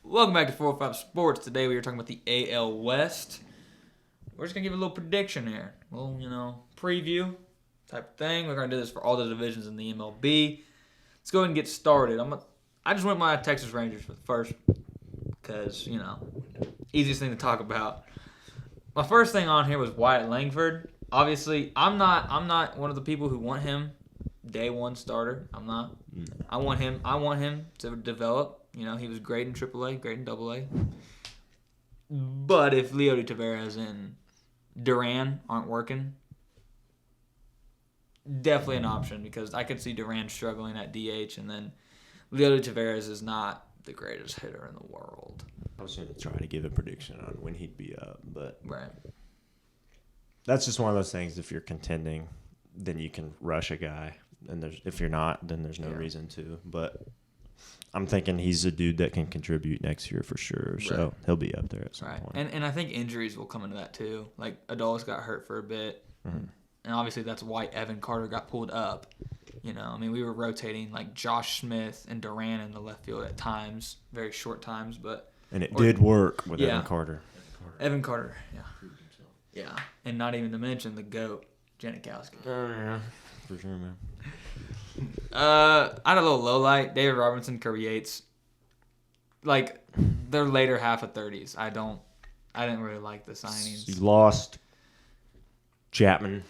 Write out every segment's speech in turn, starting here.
Welcome back to 405 Sports. Today we are talking about the AL West. We're just going to give a little prediction here. A little, preview type of thing. We're going to do this for all the divisions in the MLB. Let's go ahead and get started. I just went my Texas Rangers for the first because, easiest thing to talk about. My first thing on here was Wyatt Langford. Obviously, I'm not one of the people who want him day one starter. I'm not. I want him to develop. He was great in AAA, great in AA. But if Leody Taveras and Duran aren't working, definitely an option because I could see Duran struggling at DH, and then Leody Taveras is not the greatest hitter in the world. I was going to try to give a prediction on when he'd be up, but right. That's just one of those things. If you're contending, then you can rush a guy, and if you're not, then there's no reason to. But I'm thinking he's a dude that can contribute next year for sure, so he'll be up there at some point. And I think injuries will come into that too. Like Adolis got hurt for a bit, and obviously that's why Evan Carter got pulled up. We were rotating like Josh Smith and Duran in the left field at times, very short times, and it did work with Evan Carter. Evan Carter, yeah, and not even to mention the GOAT, Janikowski. Oh yeah, for sure, man. I had a little low light. David Robinson, Kirby Yates, like their later half of 30s. I didn't really like the signings. You lost Chapman.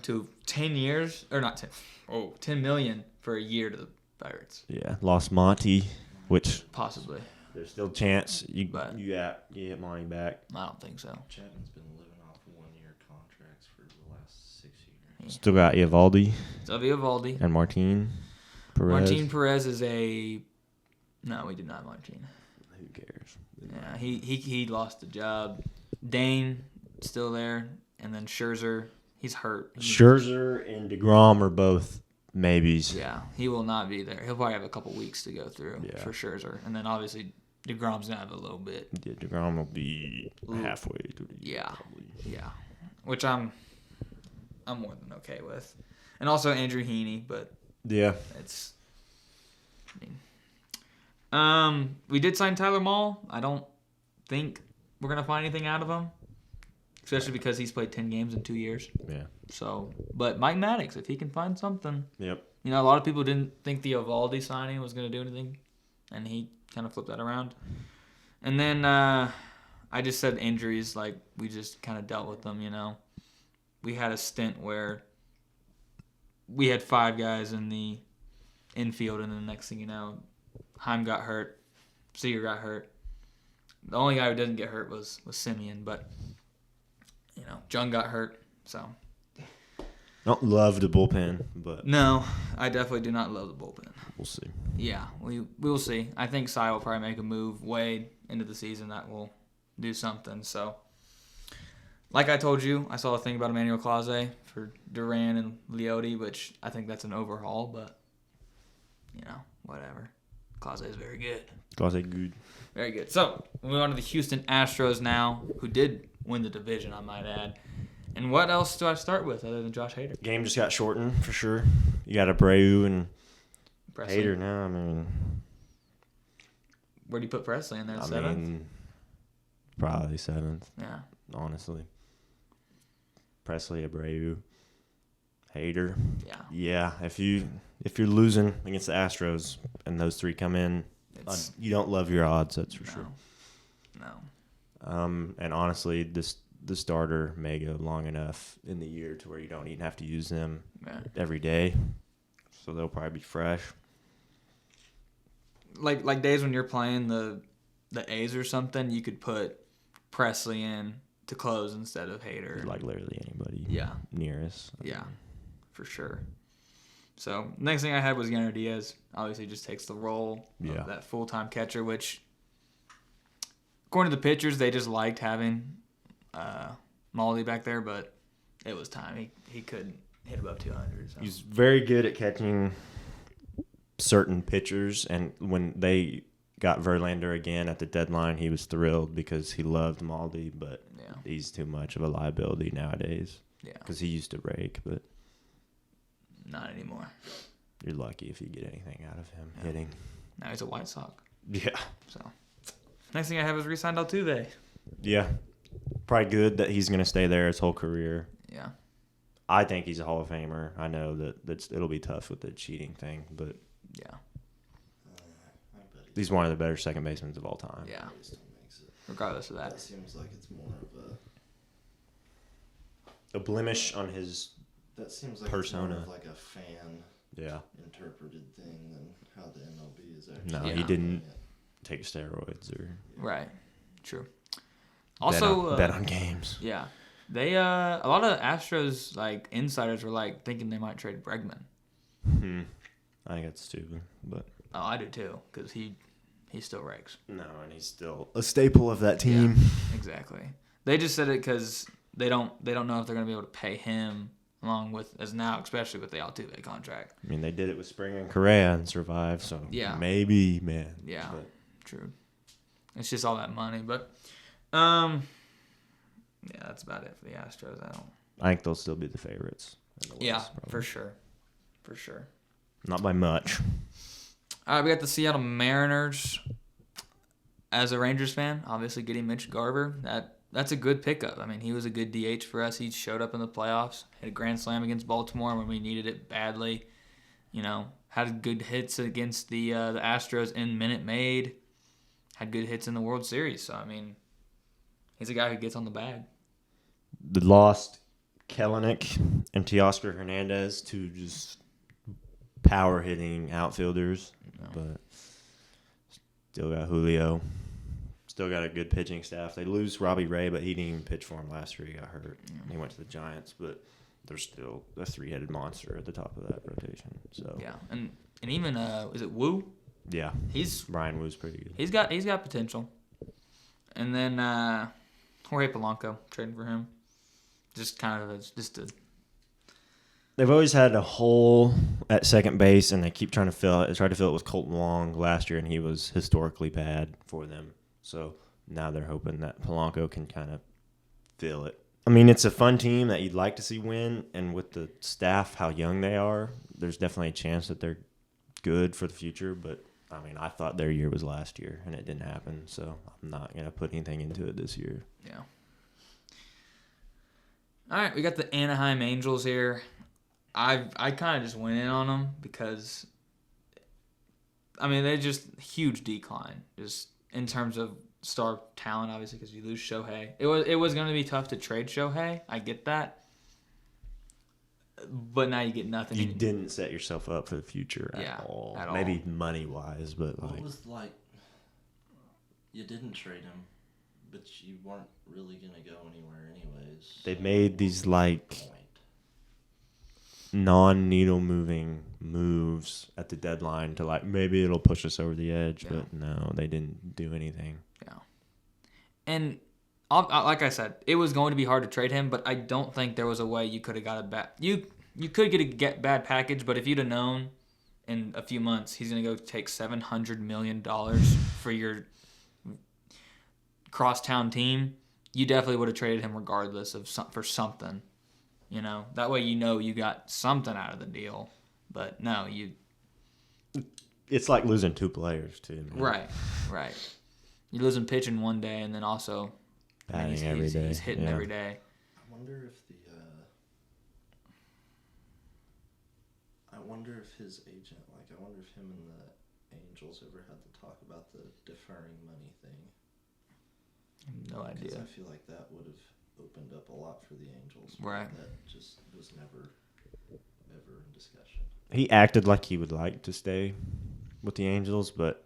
To 10 years, or not 10. Oh, $10 million for a year to the Pirates. Yeah, lost Monty, which possibly there's still a chance you get Monty back. I don't think so. Chapman's been living off 1-year contracts for the last 6 years. Still got Eovaldi. And Martin Perez. Martin Perez is no, we did not Martin. Who cares? Yeah, he lost the job. Dane still there, and then Scherzer, he's hurt. Scherzer and DeGrom are both maybes. Yeah, he will not be there. He'll probably have a couple weeks to go through for Scherzer, and then obviously DeGrom's gonna have a little bit. Yeah, DeGrom will be halfway through the year. Probably. Yeah, which I'm more than okay with. And also Andrew Heaney, but we did sign Tyler Mahle. I don't think we're gonna find anything out of him, especially because he's played 10 games in 2 years. Yeah. So, but Mike Maddox, if he can find something. Yep. A lot of people didn't think the Eovaldi signing was gonna do anything, and he kind of flipped that around. And then I just said injuries, like we just kind of dealt with them. We had a stint where we had 5 guys in the infield, and then the next thing you know, Heim got hurt, Seager got hurt. The only guy who didn't get hurt was Simeon, but Jung got hurt, so. Don't love the bullpen, but no, I definitely do not love the bullpen. We'll see. Yeah, we will see. I think Cy will probably make a move way into the season that will do something. So, like I told you, I saw a thing about Emmanuel Clase for Duran and Leody, which I think that's an overhaul, but, whatever. Clase is very good. Clase good. Very good. So, we move on to the Houston Astros now, who did win the division, I might add. And what else do I start with other than Josh Hader? Game just got shortened, for sure. You got Abreu and Presley. Hader now. Where do you put Presley in there? 7th? Probably 7th. Yeah. Honestly. Presley, Abreu, Hader. Yeah. Yeah. If you're losing against the Astros and those 3 come in, you don't love your odds. That's for sure. No. And honestly, the starter may go long enough in the year to where you don't even have to use them every day, so they'll probably be fresh. Like days when you're playing the A's or something, you could put Presley in to close instead of Hader. Like literally anybody near us. Yeah, for sure. So next thing I had was Yanner Diaz. Obviously just takes the role of that full-time catcher, which according to the pitchers, they just liked having Mahle back there, but it was time. He couldn't hit above 200. So. He's very good at catching certain pitchers, and when they got Verlander again at the deadline, he was thrilled because he loved Mahle, but he's too much of a liability nowadays. Yeah. Because he used to rake, but not anymore. You're lucky if you get anything out of him hitting. Now he's a White Sox. Yeah. So, Next thing I have is re-signed Altuve. Yeah. Probably good that he's going to stay there his whole career. Yeah. I think he's a Hall of Famer. I know that it'll be tough with the cheating thing, but Yeah. I bet he's one of the better second basemen of all time. Yeah. he still makes it. Regardless of that. That seems like it's more of A blemish on his that seems like persona. It's more of like a fan yeah. interpreted thing than how the MLB is actually. No, Yeah. he didn't take steroids or Right. True. bet Also, on, bet on games. yeah, they a lot of Astros like insiders were like thinking they might trade Bregman. I think that's stupid, but Oh, I do too, because he still rakes. no, and he's still a staple of that team. Yeah, exactly. They just said it because they don't know if they're gonna be able to pay him along with as now, especially with the Altuve contract. I mean, they did it with Springer and Correa and survived, so Yeah. maybe, man. Yeah, But true. It's just all that money, but yeah, that's about it for the Astros. I think they'll still be the favorites. in the West, Yeah, probably. for sure. Not by much. All right, we got the Seattle Mariners. As a Rangers fan, obviously getting Mitch Garver, that's a good pickup. I mean, he was a good DH for us. He showed up in the playoffs, hit a grand slam against Baltimore when we needed it badly. You know, had good hits against the Astros in Minute Maid. Had good hits in the World Series. So, I mean, he's a guy who gets on the bag. The lost Kellenic and Teoscar Hernandez, two just power hitting outfielders, but still got Julio. Still got a good pitching staff. They lose Robbie Ray, but he didn't even pitch for him last year. He got hurt. He went to the Giants, but there's still a three-headed monster at the top of that rotation. So Yeah, and even is it Wu? yeah, He's Ryan Wu's pretty good. he's got potential. And then Jorge Polanco, trading for him. Just kind of just a They've always had a hole at second base, and they keep trying to fill it. They tried to fill it with Colton Wong last year, and he was historically bad for them. So now they're hoping that Polanco can kind of fill it. I mean, it's a fun team that you'd like to see win, and with the staff, how young they are, there's definitely a chance that they're good for the future. But, I mean, I thought their year was last year, and it didn't happen. So I'm not going to put anything into it this year. yeah. All right, we got the Anaheim Angels here. I kind of just went in on them because, I mean, they just huge decline just in terms of star talent, obviously, because you lose Shohei. It was going to be tough to trade Shohei. I get that, but now you get nothing. You didn't set yourself up for the future Yeah, at all. at all. Maybe money-wise, but What like was like? You didn't trade him, but you weren't really gonna go anywhere anyways. they so made these like point. non-needle moving moves at the deadline to like maybe it'll push us over the edge, Yeah. but no, they didn't do anything. Yeah. And like I said, it was going to be hard to trade him, but I don't think there was a way you could have got a bad. You could get bad package, but if you'd have known in a few months he's going to go take $700 million for your crosstown team, you definitely would have traded him regardless of for something. You know, that way you got something out of the deal. But no, It's like losing two players too. Man. Right. You're losing pitching one day, and then also Batting every day. He's hitting Yeah. every day. I wonder if his agent, like, I wonder if him and the Angels ever had to talk about the deferring money thing. No Because idea. I feel like that would have opened up a lot for the Angels. but Right. That just was never, ever in discussion. He acted like he would like to stay with the Angels, but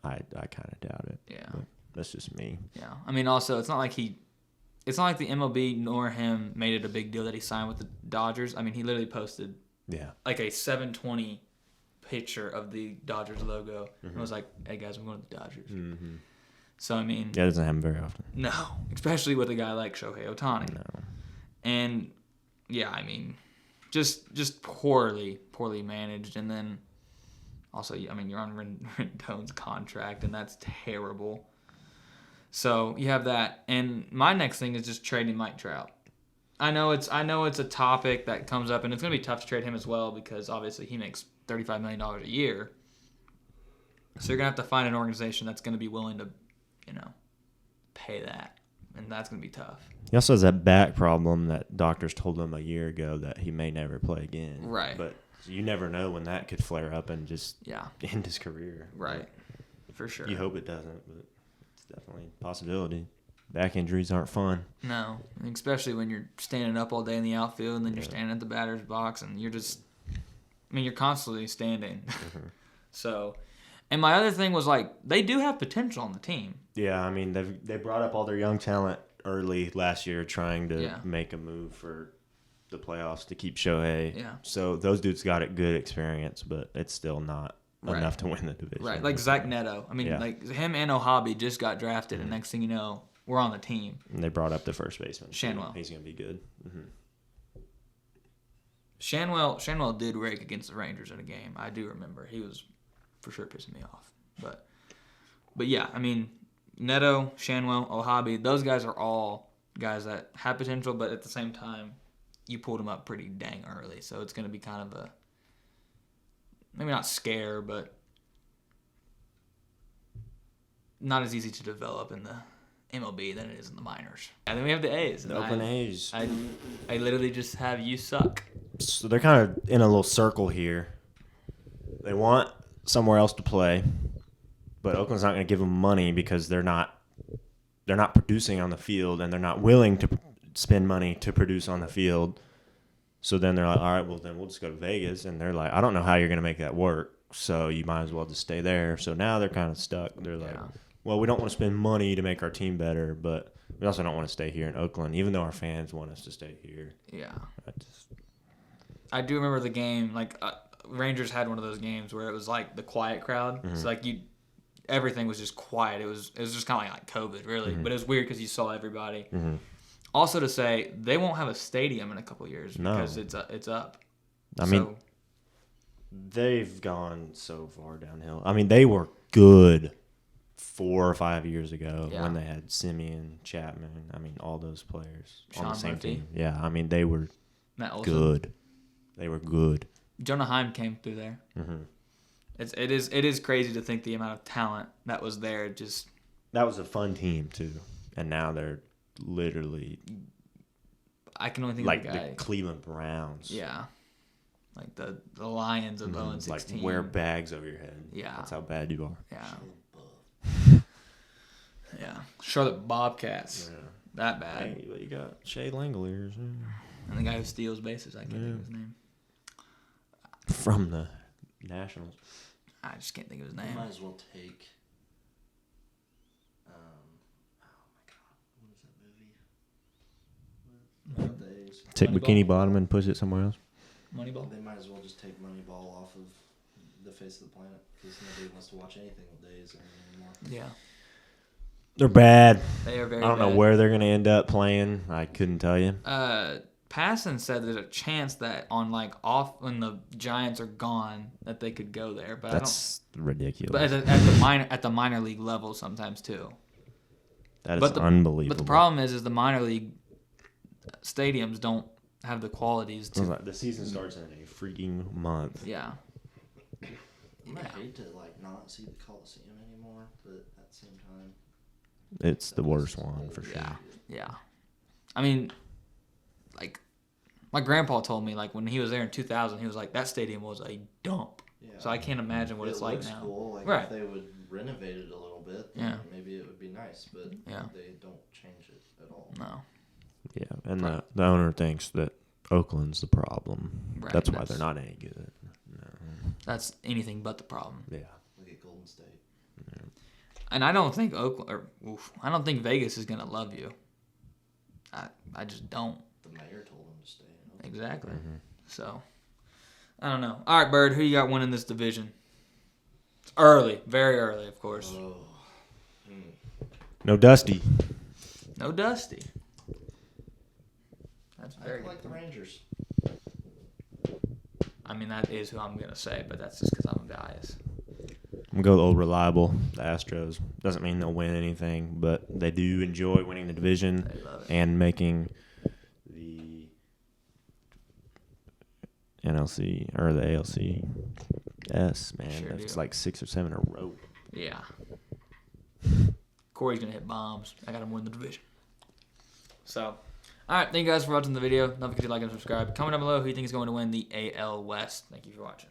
I kind of doubt it. Yeah. But that's just me. Yeah. I mean, also, it's not like the MLB nor him made it a big deal that he signed with the Dodgers. I mean, he literally posted Yeah. like a 720 picture of the Dodgers logo and was like, "Hey guys, I'm going to the Dodgers." Mm-hmm. So I mean, Yeah, it doesn't happen very often. no, especially with a guy like Shohei Ohtani. No. And yeah, I mean, just poorly managed, and then also, I mean, you're on Rendon's contract, and that's terrible. So you have that, and my next thing is just trading Mike Trout. I know it's a topic that comes up, and it's gonna be tough to trade him as well because obviously he makes $35 million a year. So you're gonna have to find an organization that's gonna be willing to pay that, and that's gonna be tough. He also has that back problem that doctors told him a year ago that he may never play again. Right. But you never know when that could flare up and just end his career. Right. For sure. You hope it doesn't, but it's definitely a possibility. Back injuries aren't fun. No, especially when you're standing up all day in the outfield and then you're standing at the batter's box and you're just, you're constantly standing. Mm-hmm. So, and my other thing was they do have potential on the team. Yeah, they brought up all their young talent early last year trying to make a move for the playoffs to keep Shohei. Yeah. So those dudes got a good experience, but it's still not enough to win the division. Right, like Zach Neto. Him and Ohabi just got drafted, and next thing you know, we're on the team. And they brought up the first baseman. Shanwell. He's going to be good. Mm-hmm. Shanwell did rake against the Rangers in a game. I do remember. He was for sure pissing me off. But yeah, Neto, Shanwell, Ohabi, those guys are all guys that have potential, but at the same time, you pulled them up pretty dang early. So it's going to be kind of a, maybe not scare, but not as easy to develop in the MLB than it is in the minors. And then we have the A's. The Oakland A's. I literally just have you suck. So they're kind of in a little circle here. They want somewhere else to play, but Oakland's not going to give them money because they're not producing on the field, and they're not willing to spend money to produce on the field. So then they're like, all right, well, then we'll just go to Vegas. And they're like, I don't know how you're going to make that work, so you might as well just stay there. So now they're kind of stuck. They're like, well, we don't want to spend money to make our team better, but we also don't want to stay here in Oakland, even though our fans want us to stay here. Yeah. I do remember the game, Rangers had one of those games where it was like the quiet crowd. Mm-hmm. So everything was just quiet. It was just kind of like COVID, really. Mm-hmm. But it was weird because you saw everybody. Mm-hmm. Also to say, they won't have a stadium in a couple of years because it's up. They've gone so far downhill. They were good 4 or 5 years ago when they had Simeon, Chapman, all those players on the same team. Yeah, they were good. They were good. Jonah Heim came through there. Mm-hmm. It is crazy to think the amount of talent that was there. That was a fun team too, and now they're literally. I can only think like of a guy. the Cleveland Browns. Yeah, like the Lions of 0-16. Like wear bags over your head. Yeah, that's how bad you are. Yeah. Yeah, Charlotte Bobcats. Yeah. That bad. Hey, you got Shea Langoliers. And the guy who steals bases, I can't think of his name. From the Nationals. I just can't think of his name. You might as well take. Oh my God, what is that movie? Take Bikini Bottom and push it somewhere else. Moneyball. They might as well just take Moneyball off of the face of the planet because nobody wants to watch anything with Days anymore. Yeah. They're bad. They are very. I don't know where they're going to end up playing. I couldn't tell you. Passon said there's a chance that on off when the Giants are gone that they could go there, but that's ridiculous. But at the minor league level sometimes too. That is unbelievable. But the problem is the minor league stadiums don't have the qualities to. The season starts in a freaking month. Yeah. I hate to not see the Coliseum anymore, but at the same time, it's the worst one for sure. Yeah. My grandpa told me when he was there in 2000, he was like, that stadium was a dump. Yeah. So I can't imagine what it's like now. Cool. Right. If they would renovate it a little bit, maybe it would be nice, but they don't change it at all. No. Yeah, and the owner thinks that Oakland's the problem. Right. That's why they're not any good. No. That's anything but the problem. Yeah. Look at Golden State. Yeah. And I don't think I don't think Vegas is gonna love you. I just don't. The mayor told him to stay. Exactly. Mm-hmm. So, I don't know. All right, Bird, who you got winning this division? It's early. Very early, of course. No Dusty. No Dusty. That's very I like the Rangers. That is who I'm going to say, but that's just because I'm biased. I'm going to go with old reliable, the Astros. Doesn't mean they'll win anything, but they do enjoy winning the division and making the NLC or the ALC. Yes, man. Sure it's 6 or 7 in a row. Yeah. Corey's going to hit bombs. I got him win the division. So, all right. Thank you guys for watching the video. Don't forget to like and subscribe. Comment down below who you think is going to win the AL West. Thank you for watching.